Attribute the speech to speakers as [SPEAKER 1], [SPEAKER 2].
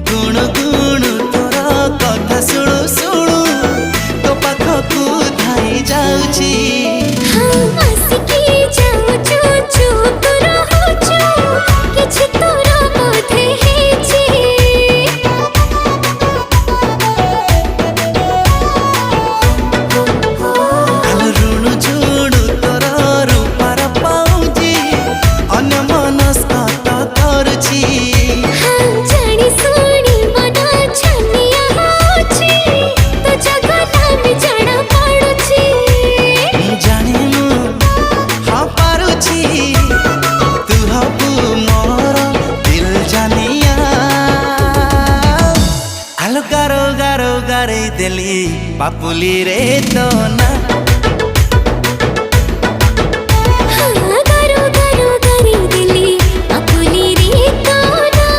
[SPEAKER 1] गुणु गुणु तोरा कथा शुणु शुणु तो पाखकू धाई जाऊची।
[SPEAKER 2] हाँ आसिकी जाऊचु चुप रहुचु किछि तोरा बोधे हेछि।
[SPEAKER 1] आलो ऋणु झुणु तोरा रूपार पाउजी अन्य मनस्कता करुची।
[SPEAKER 2] हाँ जानी सुनी मन छनिया होछि तो जगना भी जाना पड़ुछि।
[SPEAKER 1] जानी मु हाँ पारुची तू हबु मोर दिल जानिया। आलो गारो गारो गारे देली पापुली रे तो ना